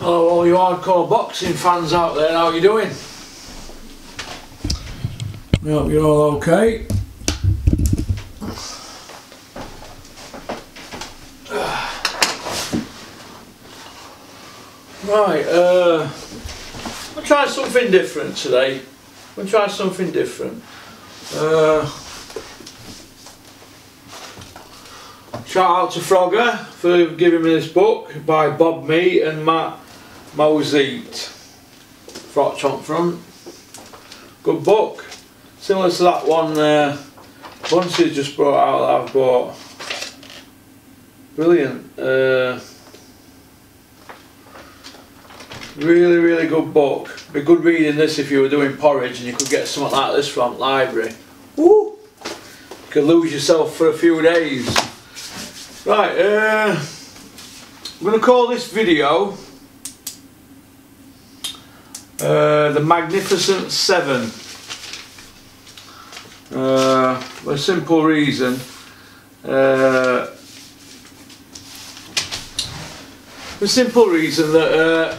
Hello all you hardcore boxing fans out there, how are you doing? I hope you're all okay. Right, I'll try something different today. I'll try something different. Shout out to Frogger for giving me this book by Bob Mee and Matt Mozeit. Frotch on front. Good book. Similar to that one Buncey's just brought out that I've bought. Brilliant. Really good book. Be good reading this if you were doing porridge and you could get something like this from the library. Woo! You could lose yourself for a few days. Right, I'm going to call this video The Magnificent Seven. For a simple reason. That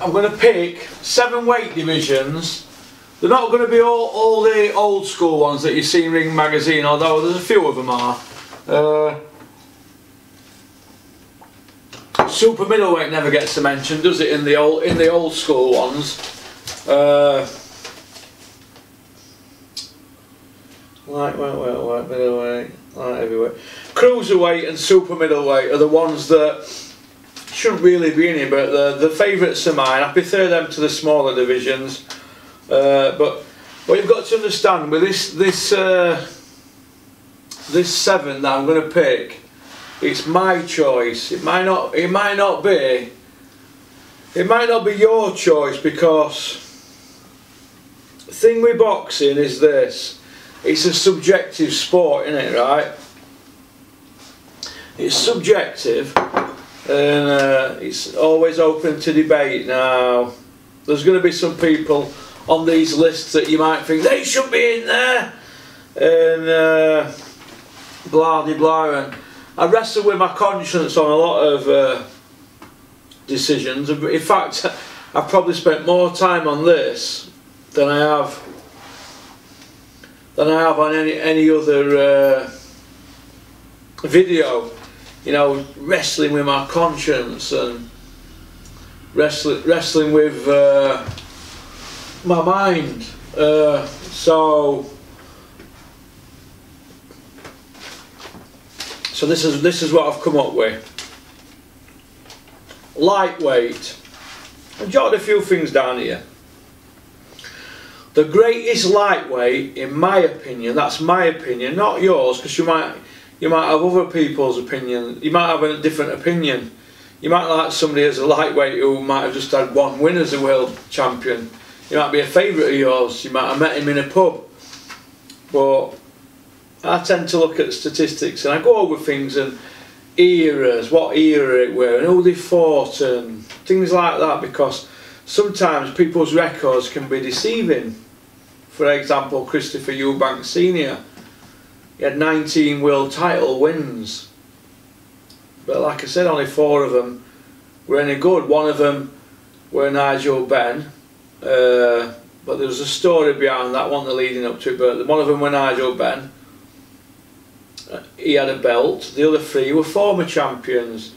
I'm going to pick 7 weight divisions. They're not going to be all the old school ones that you see in Ring Magazine, although there's a few of them are. Super middleweight never gets a mention, does it? In the old school ones. Lightweight, middleweight, light heavyweight, cruiserweight, and super middleweight are the ones that shouldn't really be in here, but the favourites are mine. I prefer them to the smaller divisions. But what you've got to understand with this 7 that I'm going to pick, it's my choice. It might not be your choice, because the thing with boxing is this: it's a subjective sport, isn't it? Right? It's subjective, and it's always open to debate. Now, there's going to be some people on these lists that you might think they should be in there, and blah de blah. And I wrestle with my conscience on a lot of decisions. In fact, I've probably spent more time on this than I have on any other video. You know, wrestling with my conscience and wrestling with my mind. So this is what I've come up with. Lightweight. I've jotted a few things down here. The greatest lightweight, in my opinion, that's my opinion, not yours, because you might have other people's opinion. You might have a different opinion. You might like somebody as a lightweight who might have just had 1 win as a world champion. He might be a favourite of yours. You might have met him in a pub. But I tend to look at statistics and I go over things and eras, what era it were, and who they fought and things like that, because sometimes people's records can be deceiving. For example, Christopher Eubank Sr. He had 19 world title wins, but like I said, only 4 of them were any good. One of them were Nigel Benn, but there was a story behind that one, the leading up to it. But one of them were Nigel Benn. He had a belt. The other 3 were former champions.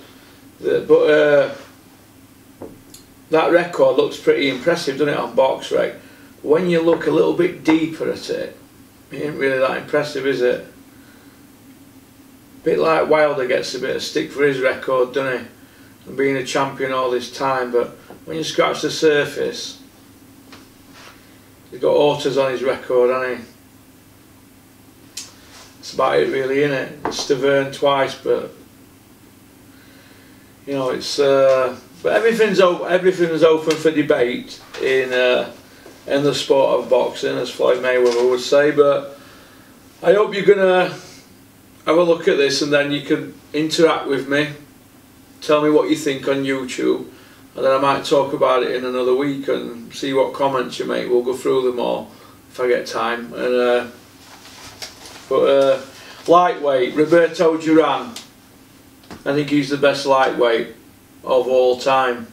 But that record looks pretty impressive, doesn't it, on BoxRec? When you look a little bit deeper at it, it ain't really that impressive, is it? Bit like Wilder gets a bit of stick for his record, doesn't he? And being a champion all this time, but when you scratch the surface, he's got autos on his record, hasn't he? That's about it really, innit? Stavern twice, but you know, it's but everything's open for debate in the sport of boxing, as Floyd Mayweather would say. But I hope you're gonna have a look at this, and then you can interact with me, tell me what you think on YouTube, and then I might talk about it in another week and see what comments you make. We'll go through them all if I get time. And lightweight, Roberto Duran. I think he's the best lightweight of all time.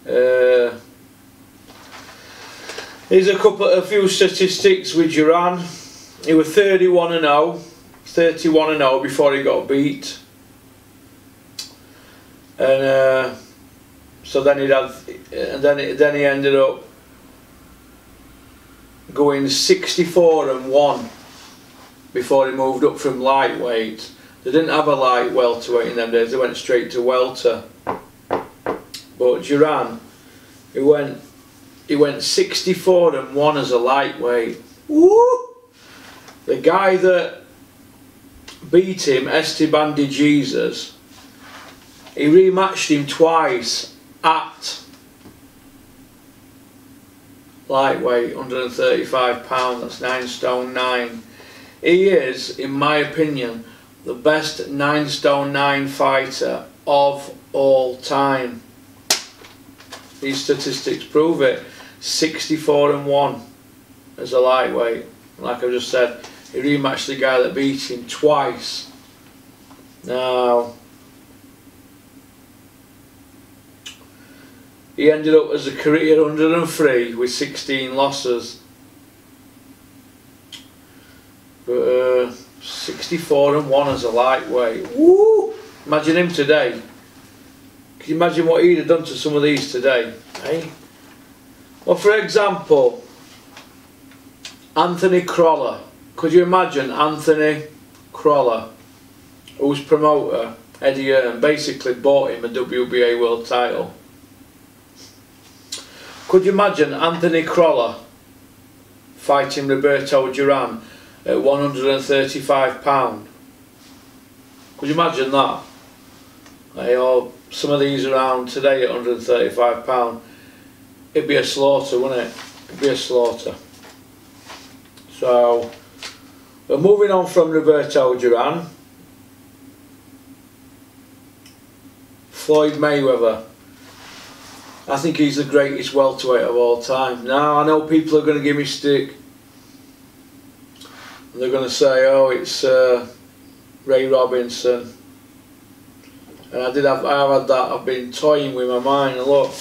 Here's a few statistics with Duran. He was 31-0, 31-0 before he got beat, and so then then he ended up going 64-1 before he moved up from lightweight. They didn't have a light welterweight in them days, they went straight to welter. But Duran, he went 64-1 as a lightweight. Woo! The guy that beat him, Esteban de Jesus, he rematched him twice at lightweight, 135 pounds, that's 9 stone 9. He is, in my opinion, the best 9 stone 9 fighter of all time. These statistics prove it. 64-1 as a lightweight. Like I just said, he rematched the guy that beat him twice. Now, he ended up as a career 103 with 16 losses. But 64-1 as a lightweight. Woo! Imagine him today. Can you imagine what he'd have done to some of these today? Eh? Well, for example, Anthony Crolla. Could you imagine Anthony Crolla, whose promoter, Eddie Hearn, basically bought him a WBA world title? Could you imagine Anthony Crolla fighting Roberto Duran at 135 pounds? Could you imagine that? Or some of these around today at 135 pounds. It'd be a slaughter, wouldn't it? It'd be a slaughter. So, we're moving on from Roberto Duran. Floyd Mayweather. I think he's the greatest welterweight of all time. Now, I know people are going to give me stick. They're going to say, oh, it's Ray Robinson. And I have had that. I've been toying with my mind. And look,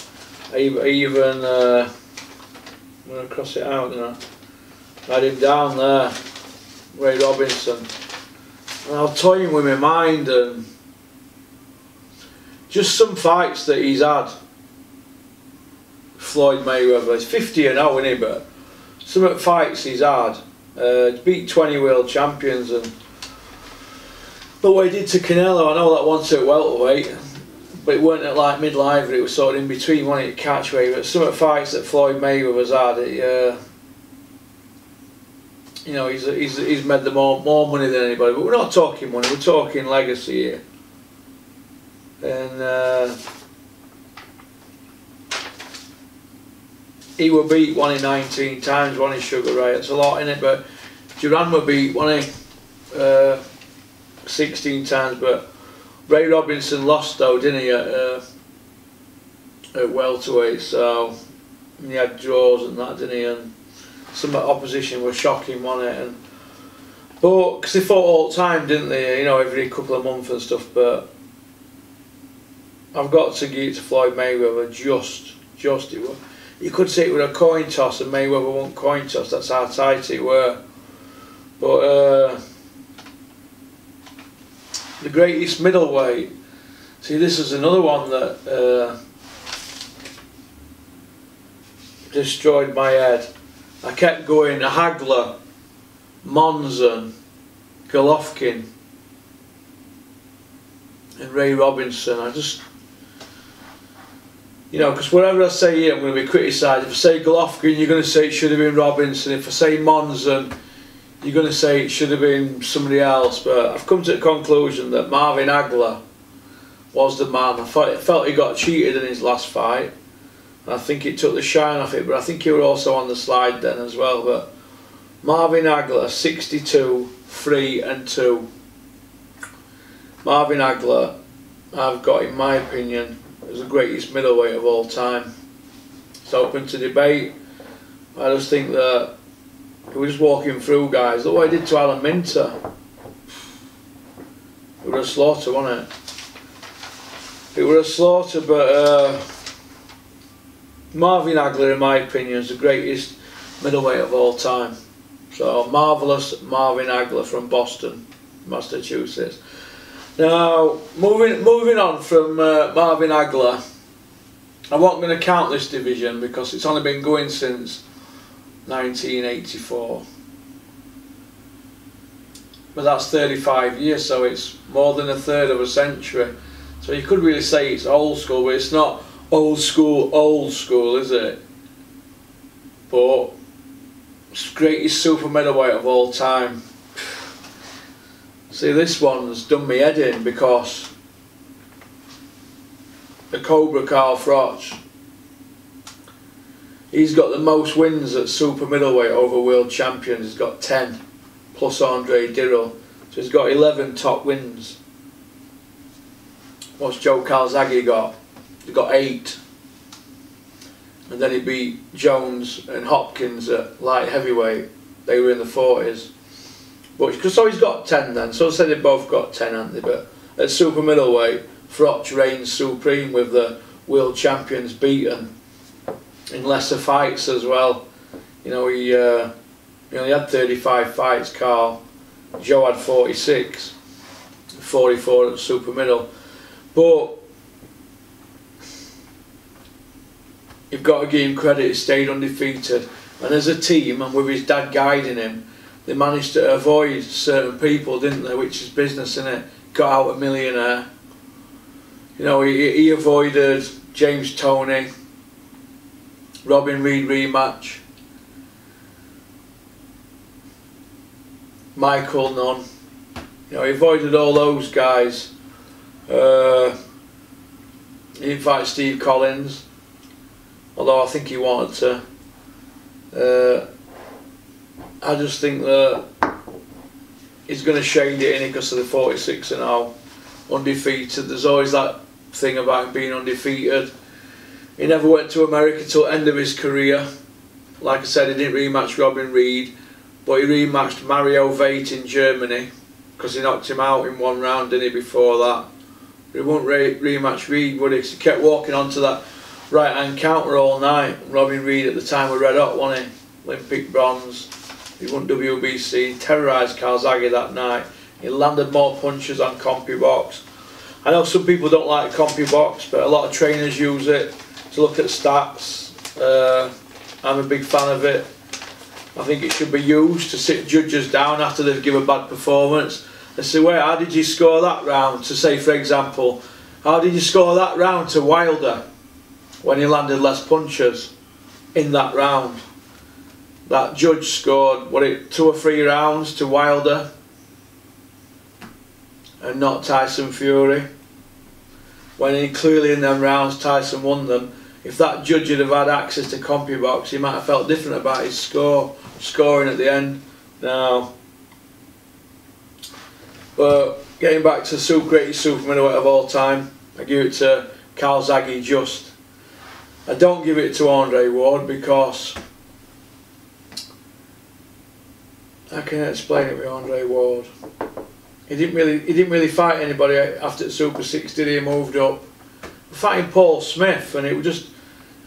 I even I'm going to cross it out, you know. I had him down there, Ray Robinson. And I was toying with my mind, and just some fights that he's had. Floyd Mayweather, he's 50-0, isn't he? But some fights he's had. He's beat 20 world champions, and look what he did to Canelo. I know that once at welterweight, but it weren't at like mid-liver, it was sort of in between, wasn't it, catch weight. But some of the fights that Floyd Mayweather's had, you know, he's made them more money than anybody. But we're not talking money, we're talking legacy here. And he were beat 19 times, wasn't he, Sugar Ray? It's a lot in it, but Duran were beat, wasn't he, 16 times. But Ray Robinson lost though, didn't he, at welterweight? So he had draws and that, didn't he? And some of the opposition was shocking, wasn't it? And but because they fought all the time, didn't they? You know, every couple of months and stuff. But I've got to give it to Floyd Mayweather. Just it was. You could say it was a coin toss, and Mayweather won coin toss. That's how tight it were. But the greatest middleweight. See, this is another one that destroyed my head. I kept going Hagler, Monzon, Golovkin, and Ray Robinson. I just, you know, because whatever I say here, I'm going to be criticised. If I say Golovkin, you're going to say it should have been Robinson. If I say Monzon, you're going to say it should have been somebody else. But I've come to the conclusion that Marvin Hagler was the man. I felt he got cheated in his last fight. I think it took the shine off it, but I think he was also on the slide then as well. But Marvin Hagler, 62, 3-2. Marvin Hagler, I've got, in my opinion, as the greatest middleweight of all time. It's open to debate. I just think that he was just walking through, guys. Look what he did to Alan Minter. It was a slaughter, wasn't it? It was a slaughter, but Marvin Hagler, in my opinion, is the greatest middleweight of all time. So, marvellous Marvin Hagler from Boston, Massachusetts. Now, moving on from Marvin Hagler, I wasn't going to count this division because it's only been going since 1984. But that's 35 years, so it's more than a third of a century. So you could really say it's old school, but it's not old school, is it? But it's the greatest super middleweight of all time. See, this one's done me head in because the Cobra Carl Froch, he's got the most wins at super middleweight over world champions. He's got 10, plus Andre Dirrell, so he's got 11 top wins. What's Joe Calzaghe got? He got 8, and then he beat Jones and Hopkins at light heavyweight. They were in the 40s. But so he's got 10 then. So I said they both got 10, haven't they? But at super middleweight, Froch reigns supreme with the world champions beaten in lesser fights as well. You know, he only had 35 fights, Carl. Joe had 46, 44 at super middle. But you've got to give him credit, he stayed undefeated. And as a team, and with his dad guiding him, they managed to avoid certain people, didn't they? Which is business, innit? Got out a millionaire. You know, he avoided James Toney, Robin Reed rematch, Michael Nunn. You know, he avoided all those guys. He didn't fight Steve Collins, although I think he wanted to. I just think that he's going to shade it in because of the 46 and 0, undefeated. There's always that thing about him being undefeated. He never went to America till end of his career. Like I said, he didn't rematch Robin Reed, but he rematched Mario Veit in Germany because he knocked him out in 1 round, didn't he, before that? But he wouldn't rematch Reed, would he? 'Cause he kept walking onto that right hand counter all night. Robin Reed at the time was red hot, wasn't he? Olympic bronze. He won WBC, he terrorised Calzaghe that night. He landed more punches on CompuBox. I know some people don't like CompuBox, but a lot of trainers use it to look at stats. I'm a big fan of it. I think it should be used to sit judges down after they've given a bad performance and say, wait, how did you score that round? To say, for example, how did you score that round to Wilder when he landed less punches in that round? That judge scored, what, 2 or 3 rounds to Wilder and not Tyson Fury. When he clearly in them rounds Tyson won them. If that judge had have had access to CompuBox, he might have felt different about his scoring at the end. Now, but getting back to the greatest super middleweight of all time, I give it to Calzaghe just. I don't give it to Andre Ward because I can explain it with Andre Ward. He didn't really fight anybody after the Super 6, did he? He moved up. Fighting Paul Smith, and it was just.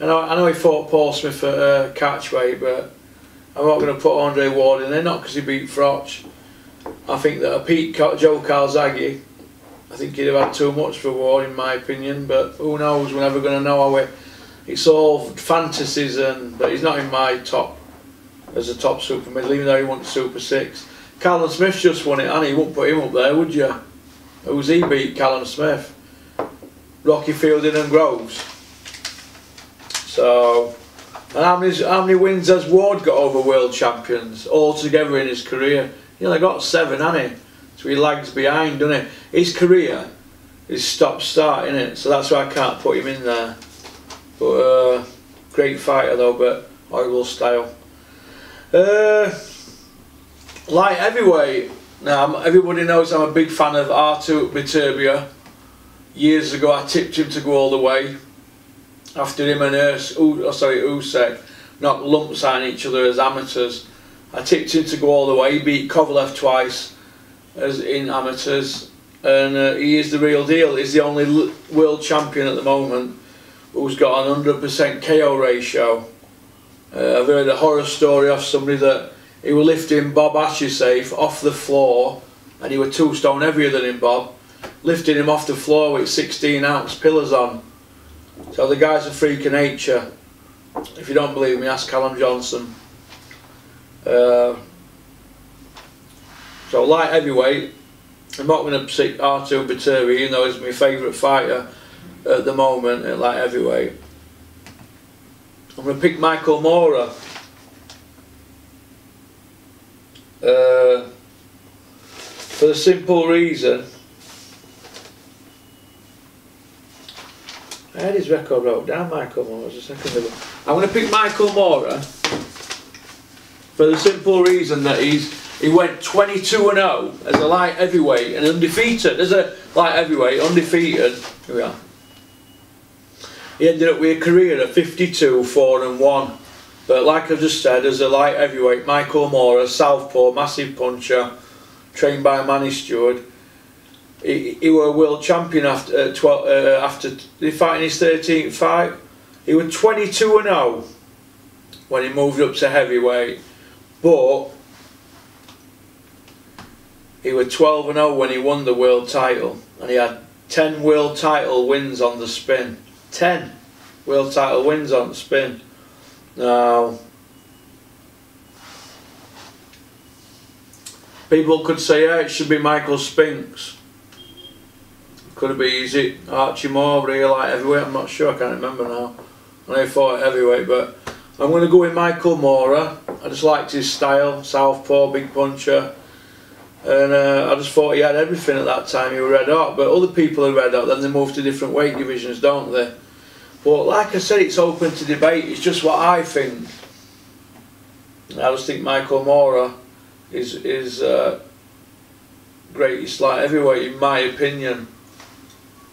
I know he fought Paul Smith at catchweight, but I'm not going to put Andre Ward in there, not because he beat Froch. I think that a Pete Joe Calzaghe, I think he'd have had too much for Ward, in my opinion. But who knows? We're never going to know how it's all fantasies, but he's not in my top as a top super middle, even though he won the Super 6. Callum Smith just won it, and he wouldn't put him up there, would you? Who's he beat? Callum Smith, Rocky Fielding and Groves. So, and how many wins has Ward got over world champions altogether in his career? He only got 7, hasn't he? So he lags behind, doesn't he? His career is stop-start, isn't it? So that's why I can't put him in there. But great fighter though, but horrible style. Light heavyweight. Now everybody knows I'm a big fan of Artur Beterbiev. Years ago I tipped him to go all the way. After him and Usyk knocked lumps on each other as amateurs, I tipped him to go all the way. He beat Kovalev twice as in amateurs, and he is the real deal. He's the only world champion at the moment who's got an 100% KO ratio. I've heard a horror story of somebody that he was lifting Bob Ashersafe off the floor, and he was 2 stone heavier than him, Bob, lifting him off the floor with 16-ounce pillars on. So the guy's a freak of nature. If you don't believe me, ask Callum Johnson. So light heavyweight, I'm not going to pick Artur Baturi, even though he's my favourite fighter at the moment at light heavyweight. I'm going to pick Michael Moorer. For the simple reason, I had his record wrote down, Michael Moorer, a second ago. I'm going to pick Michael Moorer for the simple reason that he went 22-0 as a light heavyweight and undefeated as a light heavyweight, undefeated. Here we are. He ended up with a career of 52-4-1. But like I just said, as a light heavyweight, Michael Moorer, southpaw, massive puncher, trained by Manny Stewart. He was a world champion after he fight in his 13th fight. He was 22-0 when he moved up to heavyweight, but he was 12-0 when he won the world title, and he had 10 world title wins on the spin. 10 world title wins on the spin. Now, people could say, yeah, it should be Michael Spinks. Could it be, is it Archie Moore, real light heavyweight? I'm not sure, I can't remember now. I know he fought at heavyweight, but I'm going to go with Michael Moorer. I just liked his style, southpaw, big puncher. And I just thought he had everything at that time. He was red hot, but other people are red hot, then they move to different weight divisions, don't they? But like I said, it's open to debate. It's just what I think. I just think Michael Moorer is greatest light heavyweight in my opinion.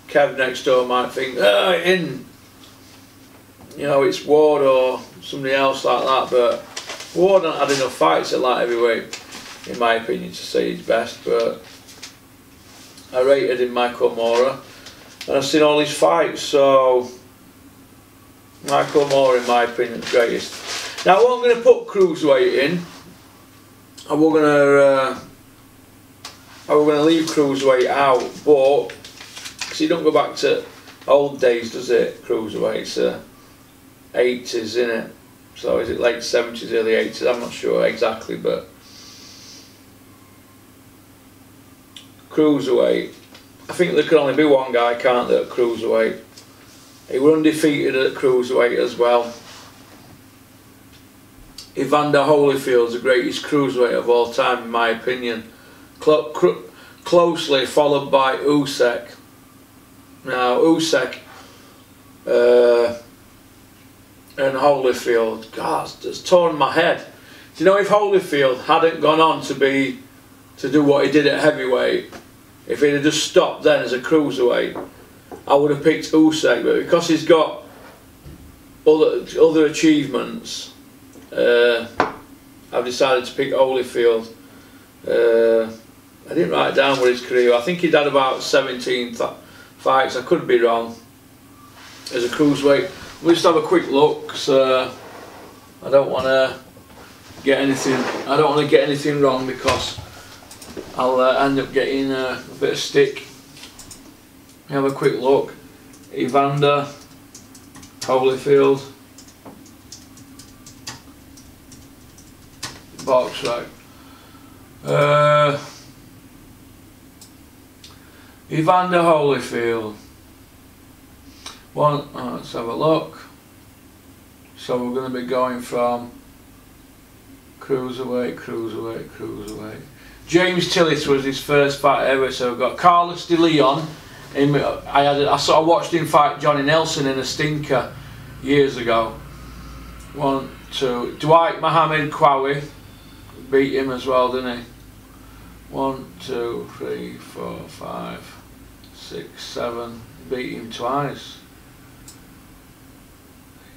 Kev next door might think, it's Ward or somebody else like that, but Ward hasn't had enough fights at light heavyweight, in my opinion, to say he's best. But I rated him, Michael Moorer, and I've seen all his fights, so Michael Moorer, in my opinion, is the greatest. Now, what I'm going to put cruiserweight in, and we're going to leave cruiserweight out, but because you don't go back to old days, does it? Cruiserweight, it's 80s, isn't it? So is it late 70s, early 80s? I'm not sure exactly, but cruiserweight, I think there can only be one guy, can't there, at cruiserweight? He was undefeated at cruiserweight as well. Evander Holyfield's the greatest cruiserweight of all time, in my opinion. Closely followed by Usyk. Now Usyk and Holyfield, God, it's torn my head. Do you know, if Holyfield hadn't gone on to do what he did at heavyweight, if he'd have just stopped then as a cruiserweight, I would have picked Usyk, but because he's got other achievements, I've decided to pick Holyfield. I didn't write down what his career. I think he'd had about 17 fights. I could be wrong. As a cruiserweight, we'll just have a quick look. Cause, I don't want to get anything. I don't want to get anything wrong because I'll end up getting a bit of stick. Have a quick look. Evander Holyfield. Box right. Evander Holyfield. Let's have a look. So we're going to be going from cruiserweight. James Tillett was his first fight ever. So we've got Carlos De Leon. I watched him fight Johnny Nelson in a stinker years ago. 1, 2. Dwight Mohammed Kwawi beat him as well, didn't he? 1, 2, 3, 4, 5, 6, 7. Beat him twice.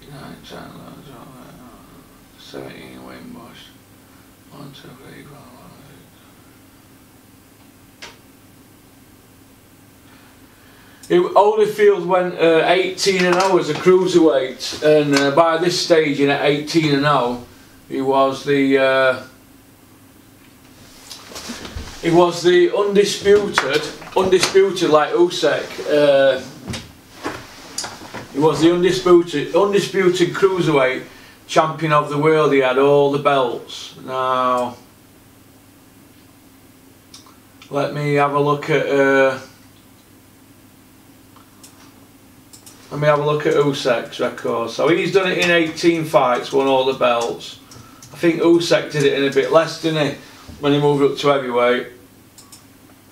8, 9, 10, 11, 12, 17 win bush. 1, 2, 3, 4, 5. Holyfield went 18-0 as a cruiserweight, and by this stage, in at 18-0, he was the undisputed like Usyk. He was the undisputed cruiserweight champion of the world. He had all the belts. Now, let me have a look at. Let me have a look at Usyk's record. So he's done it in 18 fights, won all the belts. I think Usyk did it in a bit less, didn't he? When he moved up to heavyweight.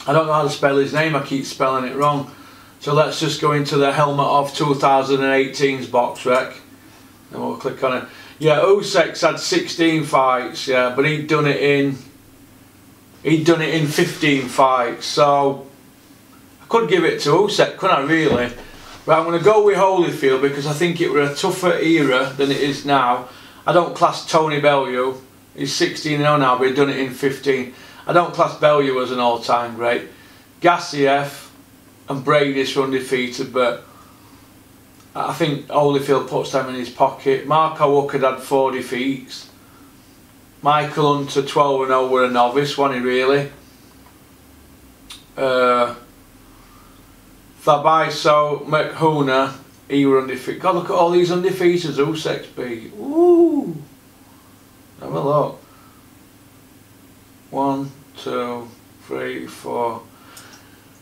I don't know how to spell his name, I keep spelling it wrong. So let's just go into the Helmet of 2018's box rec. And we'll click on it. Yeah, Usyk's had 16 fights, yeah, but he'd done it in 15 fights. So I could give it to Usyk, couldn't I really? But I'm going to go with Holyfield because I think it was a tougher era than it is now. I don't class Tony Bellew, he's 16-0 now, but he's done it in 15. I don't class Bellew as an all-time great. Gassiev and Brady's were undefeated, but I think Holyfield puts them in his pocket. Marco Wood had 4 defeats. Michael Hunter 12-0 were a novice, wasn't he really? Fabio McHuna, he were undefeated. God, look at all these undefeateds Usyk's beat. Woo! Have a look. 1, 2, 3, 4.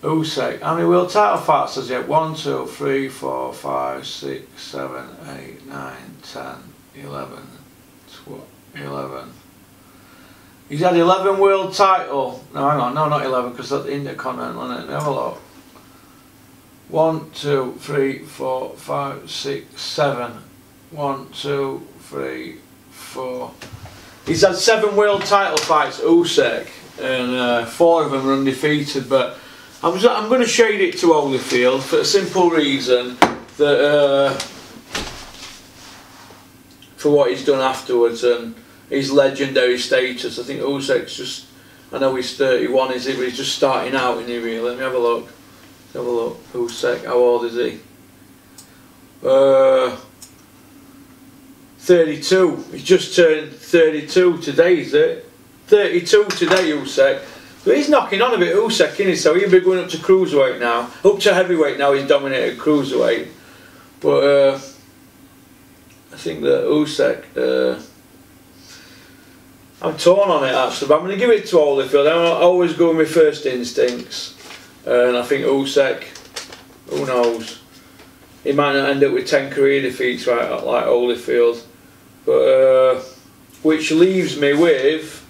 Usyk. How many world title fights has he had? 1, 2, 3, 4, 5, 6, 7, 8, 9, 10, 11, 12, 11. He's had 11 world title. No, hang on. No, not 11 because that's Intercontinental, isn't it? Have a look. 1, 2, 3, 4, 5, 6, 7. 1, 2, 3, 4. He's had 7 world title fights, Usyk, and 4 of them are undefeated. But I'm going to shade it to Holyfield for a simple reason that for what he's done afterwards and his legendary status. I think Usyk's just, I know he's 31, is he? But he's just starting out, isn't he? Really? Let me have a look. Have a look. Usyk, how old is he? 32. He's just turned 32 today, is it? 32 today, Usyk. But he's knocking on a bit, Usyk, isn't he? So he'll be going up to cruiserweight now. Up to heavyweight now, he's dominated cruiserweight. But I think that Usyk, I'm torn on it actually, but I'm going to give it to Holyfield. I'm always going with first instincts. And I think Usyk, who knows, he might not end up with 10 career defeats like Holyfield, but which leaves me with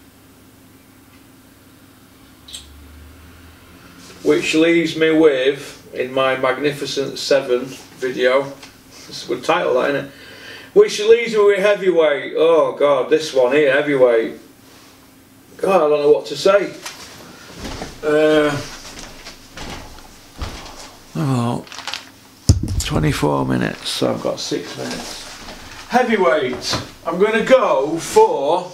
in my Magnificent 7 video. That's a good title, that, isn't it? Which leaves me with heavyweight. Oh God, this one here, heavyweight. God, I don't know what to say. Oh, 24 minutes, so I've got 6 minutes. Heavyweight, I'm going to go for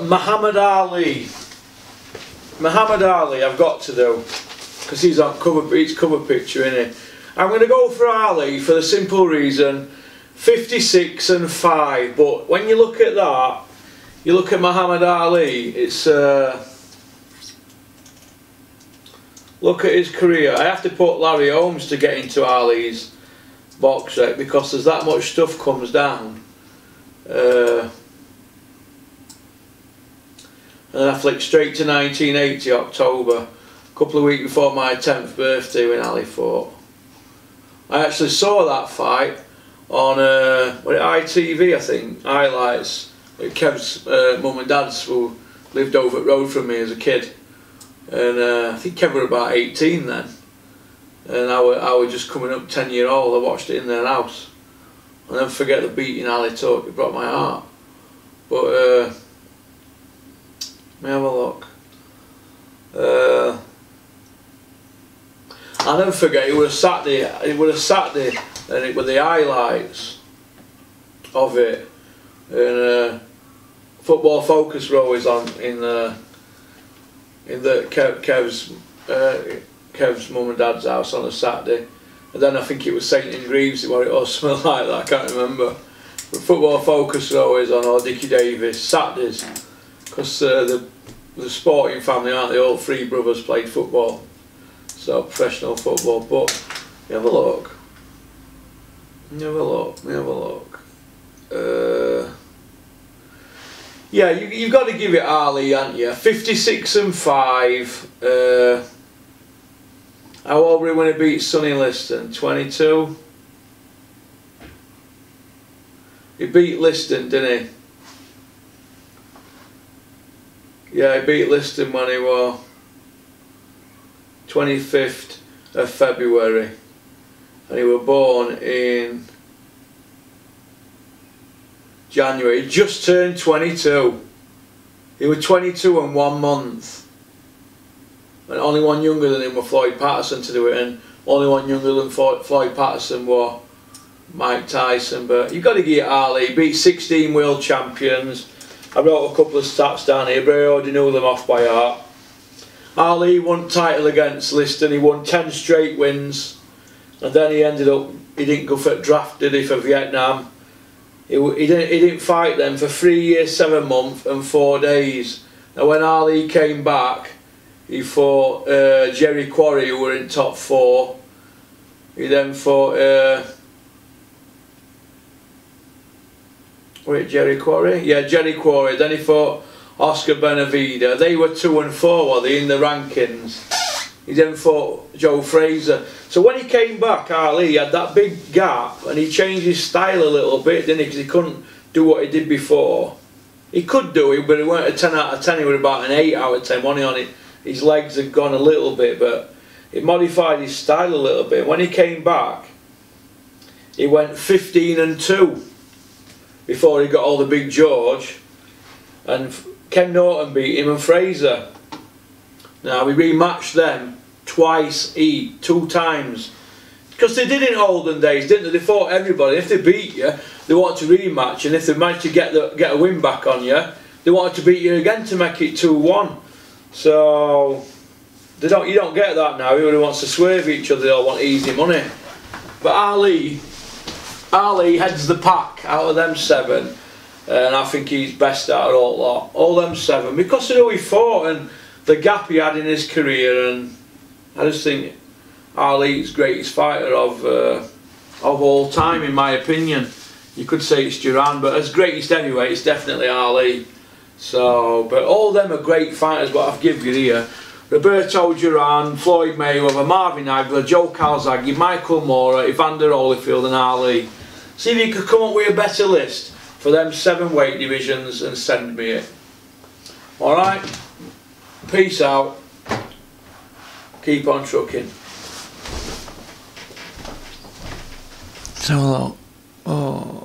Muhammad Ali. Muhammad Ali, I've got to do, because he's on cover picture, isn't he? I'm going to go for Ali for the simple reason, 56-5. But when you look at that, you look at Muhammad Ali, it's look at his career. I have to put Larry Holmes to get into Ali's box set because there's that much stuff comes down. And then I flicked straight to 1980 October, a couple of weeks before my 10th birthday when Ali fought. I actually saw that fight on ITV, I think, highlights. Kev's mum and dad's who lived over the road from me as a kid. And I think Kev were about 18 then, and I was just coming up 10-year-old. I watched it in their house. I'll never forget the beating Ali took. It broke my heart. But let me have a look. I'll never forget. It was a Saturday. It was a Saturday, and it were the highlights of it. And Football Focus were always on in the Kev's Kev's mum and dad's house on a Saturday, and then I think it was St and Greaves where it all smelled like that, I can't remember. But Football Focus are always on, or Dickie Davis, Saturdays, because the sporting family, aren't they, all three brothers played football, so professional football. But you have a look, yeah, you've got to give it Ali, haven't you? 56 and 5. How old were he when he beat Sonny Liston? 22. He beat Liston, didn't he? Yeah, he beat Liston when he was 25th of February, and he was born in January. He just turned 22. He was 22 and 1 month. And only one younger than him was Floyd Patterson to do it, and only one younger than Floyd Patterson was Mike Tyson. But you've got to give it Ali. He beat 16 world champions. I wrote a couple of stats down here, but I already knew them off by heart. Ali won title against Liston. He won 10 straight wins, and then he ended up, he didn't go for draft, did he, for Vietnam. He didn't fight them for 3 years, 7 months and 4 days. And when Ali came back, he fought Jerry Quarry, who were in top 4. He then fought wait, Jerry Quarry? Yeah, Jerry Quarry. Then he fought Oscar Benavida. They were 2 and 4, were they, in the rankings. He then fought Joe Fraser. So when he came back, Ali had that big gap, and he changed his style a little bit, didn't he? Because he couldn't do what he did before. He could do it, but he weren't a 10 out of 10. He was about an 8 out of 10. Wasn't he, on it? His legs had gone a little bit, but he modified his style a little bit. When he came back, he went 15 and 2 before he got all the Big George, and Ken Norton beat him and Fraser. Now we rematched them twice each, 2 times, because they did in olden days, didn't they? They fought everybody. If they beat you, they wanted to rematch, and if they managed to get a win back on you, they wanted to beat you again to make it 2-1. So you don't get that now. Everybody wants to swerve each other. They all want easy money. But Ali heads the pack out of them 7, and I think he's best out of all them 7, because of who he fought and the gap he had in his career. And I just think Ali's greatest fighter of all time, in my opinion. You could say it's Duran, but as greatest anyway, it's definitely Ali. So, but all them are great fighters. What I've given you here: Roberto Duran, Floyd Mayweather, Marvin Hagler, Joe Calzaghe, Michael Moorer, Evander Holyfield and Ali. See if you could come up with a better list for them 7 weight divisions and send me it. Alright? Peace out. Keep on trucking. So, oh.